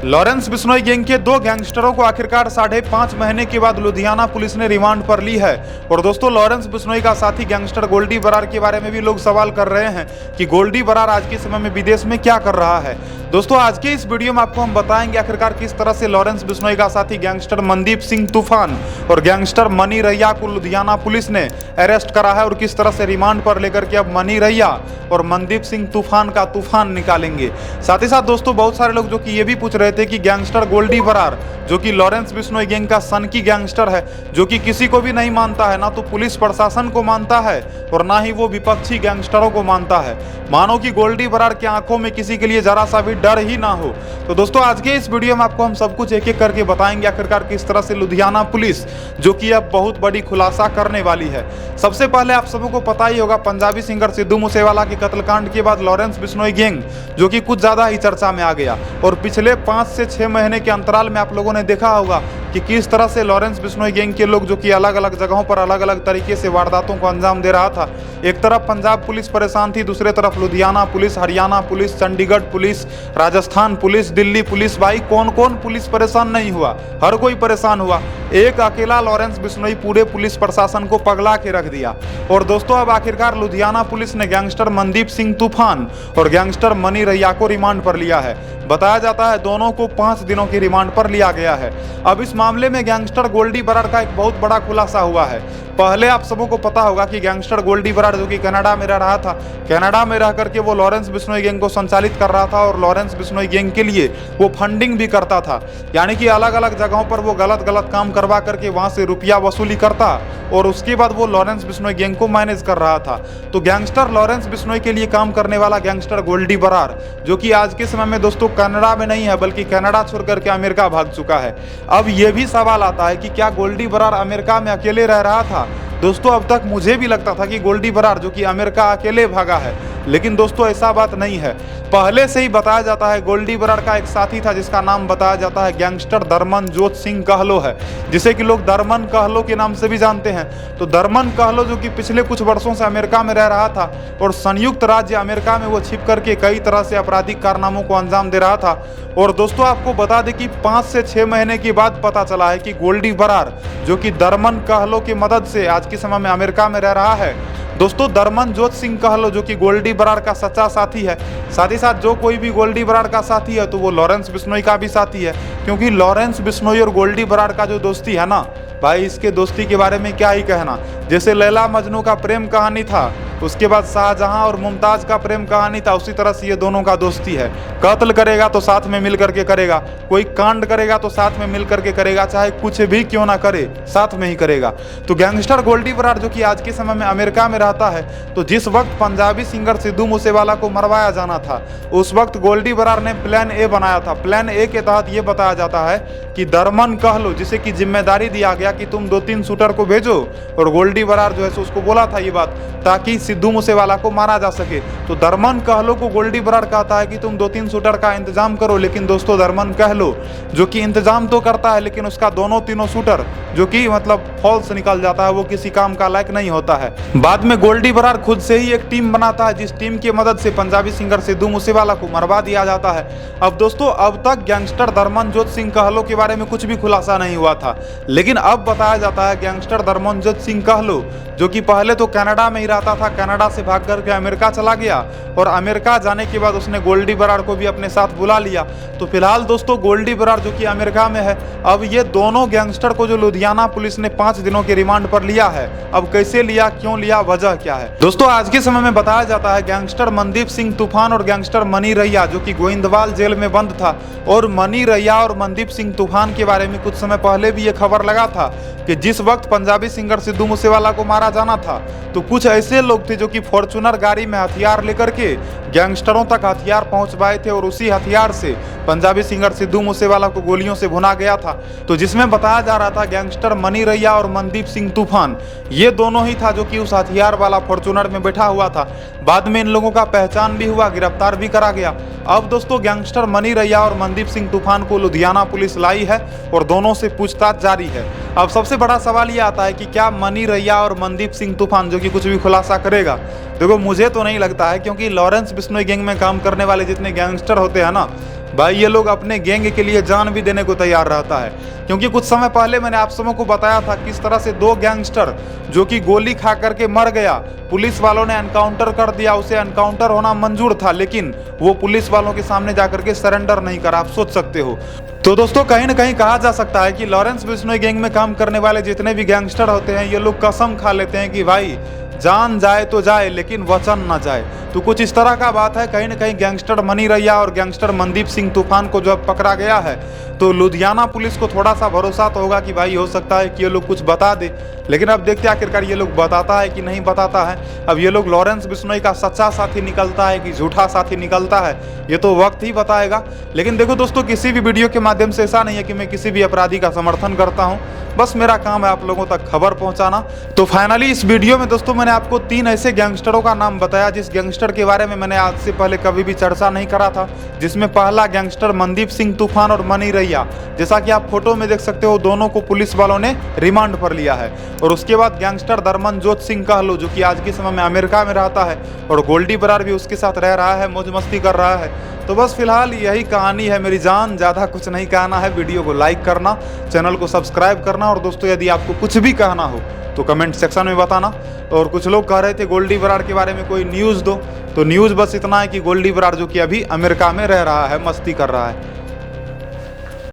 Lawrence Bishnoi gang के दो गैंगस्टरों को आखिरकार 5.5 महीने के बाद लुधियाना पुलिस ने रिमांड पर ली है। और दोस्तों, लॉरेंस बिश्नोई का साथी गैंगस्टर गोल्डी बरार के बारे में भी लोग सवाल कर रहे हैं कि गोल्डी बरार आज के समय में विदेश में क्या कर रहा है। दोस्तों, आज के इस वीडियो में आपको हम बताएंगे आखिरकार किस तरह से लॉरेंस बिश्नोई का साथी गैंगस्टर मनदीप सिंह तूफान और गैंगस्टर मनी रैया को लुधियाना पुलिस ने अरेस्ट करा है और किस तरह से रिमांड पर लेकर के अब मनी रैया और मनदीप सिंह तूफान का तूफान निकालेंगे। साथ ही साथ दोस्तों, बहुत सारे लोग जो कि ये भी पूछ रहे थे कि गैंगस्टर गोल्डी बरार जो कि लॉरेंस बिश्नोई गैंग का सनकी गैंगस्टर है, जो कि किसी को भी नहीं मानता है, ना तो पुलिस प्रशासन को मानता है और ना ही वो विपक्षी गैंगस्टरों को मानता है, मानो कि गोल्डी बरार की आंखों में किसी के लिए जरा सा भी डर ही ना हो। तो दोस्तों, आज के इस वीडियो में आपको हम सब कुछ एक एक करके बताएंगे आखिरकार किस तरह से लुधियाना पुलिस जो कि अब बहुत बड़ी खुलासा करने वाली है। सबसे पहले आप सबको पता ही होगा, पंजाबी सिंगर सिद्धू मूसेवाला के कत्लकांड के बाद लॉरेंस बिश्नोई गैंग जो कि कुछ ज्यादा ही चर्चा में आ गया और पिछले 5 से 6 महीने के अंतराल में आप लोगों ने देखा होगा कि किस तरह से लॉरेंस बिश्नोई गैंग के लोग जो कि अलग अलग जगहों पर अलग अलग तरीके से वारदातों को अंजाम दे रहा था। एक तरफ पंजाब पुलिस परेशान थी, दूसरे तरफ Ludhiana police, Haryana police, Chandigarh police, Rajasthan police, Delhi police. भाई कौन कौन पुलिस परेशान नहीं हुआ, हर कोई परेशान हुआ। एक अकेला लॉरेंस बिश्नोई पूरे पुलिस प्रशासन को पगला के रख दिया। और दोस्तों, अब आखिरकार लुधियाना पुलिस ने गैंगस्टर मनदीप सिंह तूफान और गैंगस्टर मनी रैया को रिमांड पर लिया है। बताया जाता है दोनों को 5 दिनों की रिमांड पर लिया गया है। अब इस मामले में गैंगस्टर गोल्डी बरार का एक बहुत बड़ा खुलासा हुआ है। पहले आप सबों को पता होगा कि गैंगस्टर गोल्डी बरार जो कि कनाडा में रह रहा था, कनाडा में रह करके वो लॉरेंस बिश्नोई गैंग को संचालित कर रहा था और लॉरेंस बिश्नोई गैंग के लिए वो फंडिंग भी करता था। यानी कि अलग अलग जगहों पर वो गलत गलत काम करवा करके वहां से रुपया वसूली करता और उसके बाद वो लॉरेंस बिश्नोई गैंग को मैनेज कर रहा था। तो गैंगस्टर लॉरेंस बिश्नोई के लिए काम करने वाला गैंगस्टर गोल्डी बरार जो कि आज के समय में दोस्तों कनाडा में नहीं है, बल्कि कनाडा छोड़ करके अमेरिका भाग चुका है। अब ये भी सवाल आता है कि क्या गोल्डी बरार अमेरिका में अकेले रह रहा था। दोस्तों, अब तक मुझे भी लगता था कि गोल्डी बरार जो कि अमेरिका अकेले भागा है, लेकिन दोस्तों ऐसा बात नहीं है। पहले से ही बताया जाता है गोल्डी बरार का एक साथी था जिसका नाम बताया जाता है गैंगस्टर धर्मनजोत सिंह कहलो है, जिसे कि लोग धर्मन कहलो के नाम से भी जानते हैं। तो धर्मन कहलो जो कि पिछले कुछ वर्षों से अमेरिका में रह रहा था और संयुक्त राज्य अमेरिका में वो छिप करके कई तरह से आपराधिक कारनामों को अंजाम दे रहा था। और दोस्तों, आपको बता दें कि 5 से 6 महीने के बाद पता चला है कि गोल्डी बरार जो कि धर्मन कहलो की मदद से आज के समय में अमेरिका में रह रहा है। दोस्तों, धर्मनजोत सिंह कहलो जो कि गोल्डी बरार का सच्चा साथी है, साथ ही साथ जो कोई भी गोल्डी बरार का साथी है तो वो लॉरेंस बिश्नोई का भी साथी है, क्योंकि लॉरेंस बिश्नोई और गोल्डी बरार का जो दोस्ती है ना भाई, इसके दोस्ती के बारे में क्या ही कहना। जैसे लैला मजनू का प्रेम कहानी था, उसके बाद शाहजहां और मुमताज का प्रेम कहानी था, उसी तरह से ये दोनों का दोस्ती है। कत्ल करेगा तो साथ में मिल करके करेगा, कोई कांड करेगा तो साथ में मिल करके करेगा, चाहे कुछ भी क्यों ना करे साथ में ही करेगा। तो गैंगस्टर गोल्डी बरार जो कि आज के समय में अमेरिका में रहता है, तो जिस वक्त पंजाबी सिंगर सिद्धू मूसेवाला को मरवाया जाना था, उस वक्त गोल्डी बरार ने प्लान ए बनाया था। प्लान ए के तहत ये बताया जाता है कि धर्मन कहलो जिसे कि जिम्मेदारी दिया गया कि तुम 2-3 शूटर को भेजो, और गोल्डी बरार जो है सो उसको बोला था ये बात ताकि सिद्धू मूसेवाला को मारा जा सके। तो धर्मन कहलो को गोल्डी बरार कहता है कि तुम 2-3 शूटर का इंतजाम करो, लेकिन दोस्तों धर्मन कहलो जो कि इंतजाम तो करता है, लेकिन उसका दोनों तीनों शूटर जो कि मतलब फॉल्स निकल जाता है, वो किसी काम का लायक नहीं होता है। बाद में गोल्डी बरार खुद से ही एक टीम बनाता है, जिस टीम की मदद से पंजाबी सिंगर सिद्धू मूसेवाला को मरवा दिया जाता है। अब दोस्तों, अब तक गैंगस्टर धर्मनजोत सिंह कहलो के बारे में कुछ भी खुलासा नहीं हुआ था, लेकिन अब बताया जाता है गैंगस्टर धर्मनजोत सिंह कहलो जो कि पहले तो कनाडा में ही रहता था, कनाडा से भाग करके अमेरिका चला गया और अमेरिका जाने के बाद उसने गोल्डी बरार को भी अपने साथ बुला लिया। तो फिलहाल दोस्तों, गोल्डी बरार जो कि अमेरिका में है, अब ये दोनों गैंगस्टर को जो लुधियाना पुलिस ने 5 दिनों के रिमांड पर लिया है, अब कैसे लिया, क्यों लिया, वजह क्या है। दोस्तों, आज के समय में बताया जाता है गैंगस्टर मनदीप सिंह तूफान और गैंगस्टर मनी रैया जो कि गोविंदवाल जेल में बंद था, और मनी रैया और मनदीप सिंह तूफान के बारे में कुछ समय पहले भी ये खबर लगा था कि जिस वक्त पंजाबी सिंगर सिद्धू मूसेवाला को मारा जाना था, तो कुछ ऐसे लोग थे जो कि फॉर्च्यूनर गाड़ी में हथियार लेकर के गैंगस्टरों तक हथियार पहुंचवाए थे और उसी हथियार से पंजाबी सिंगर सिद्धू मूसेवाला को गोलियों से भुना गया था। तो जिसमें बताया जा रहा था गैंगस्टर मनी रैया और मनदीप सिंह तूफान ये दोनों ही था जो कि उस हथियार वाला फॉर्च्यूनर में बैठा हुआ था। बाद में इन लोगों का पहचान भी हुआ, गिरफ्तार भी करा गया। अब दोस्तों, गैंगस्टर मनी रैया और मनदीप सिंह तूफान को लुधियाना पुलिस लाई है और दोनों से पूछताछ जारी है। अब सबसे बड़ा सवाल ये आता है कि क्या मनी रैया और मनदीप सिंह तूफान जो कि कुछ भी खुलासा करेगा देखो मुझे तो नहीं लगता है, क्योंकि लॉरेंस बिश्नोई गैंग में काम करने वाले जितने गैंगस्टर होते हैं ना भाई, ये लोग अपने गैंग के लिए जान भी देने को तैयार रहता है। क्योंकि कुछ समय पहले मैंने आप सबों को बताया था किस तरह से दो गैंगस्टर जो कि गोली खा करके मर गया, पुलिस वालों ने एनकाउंटर कर दिया, उसे एनकाउंटर होना मंजूर था, लेकिन वो पुलिस वालों के सामने जाकर के सरेंडर नहीं करा। आप सोच सकते हो। तो दोस्तों कहीं ना कहीं कहा जा सकता है कि लॉरेंस बिश्नोई गैंग में काम करने वाले जितने भी गैंगस्टर होते हैं, ये लोग कसम खा लेते हैं कि भाई जान जाए तो जाए लेकिन वचन ना जाए। तो कुछ इस तरह का बात है। कहीं ना कहीं गैंगस्टर मनी रैया और गैंगस्टर मनदीप सिंह तूफान को जब पकड़ा गया है तो लुधियाना पुलिस को थोड़ा सा भरोसा तो होगा कि भाई हो सकता है कि ये लोग कुछ बता दे, लेकिन अब देखते हैं आखिरकार ये लोग बताता है कि नहीं बताता है। अब ये लोग लॉरेंस बिश्नोई का सच्चा साथी निकलता है कि झूठा साथी निकलता है, ये तो वक्त ही बताएगा। लेकिन देखो दोस्तों, किसी भी वीडियो के माध्यम से ऐसा नहीं है कि मैं किसी भी अपराधी का समर्थन करता हूँ, बस मेरा काम है आप लोगों तक खबर पहुंचाना। तो फाइनली इस वीडियो में दोस्तों मैंने आपको 3 ऐसे गैंगस्टरों का नाम बताया जिस गैंगस्टर के बारे में मैंने आज से पहले कभी भी चर्चा नहीं करा था, जिसमें पहला गैंगस्टर मनदीप सिंह तूफान और मनी रैया। जैसा कि आप फोटो में देख सकते हो, दोनों को पुलिस वालों ने रिमांड पर लिया है। और उसके बाद गैंगस्टर धर्मनजोत सिंह कहलो, जो कि आज के समय में अमेरिका में रहता है, और गोल्डी बरार भी उसके साथ रह रहा है, मौज मस्ती कर रहा है। तो बस फिलहाल यही कहानी है मेरी जान, ज़्यादा कुछ नहीं कहना है। वीडियो को लाइक करना, चैनल को सब्सक्राइब करना, और दोस्तों यदि आपको कुछ भी कहना हो तो कमेंट सेक्शन में बताना। और कुछ लोग कह रहे थे गोल्डी बरार के बारे में कोई न्यूज़ दो, तो न्यूज़ बस इतना है कि गोल्डी बरार जो कि अभी अमेरिका में रह रहा है, मस्ती कर रहा है।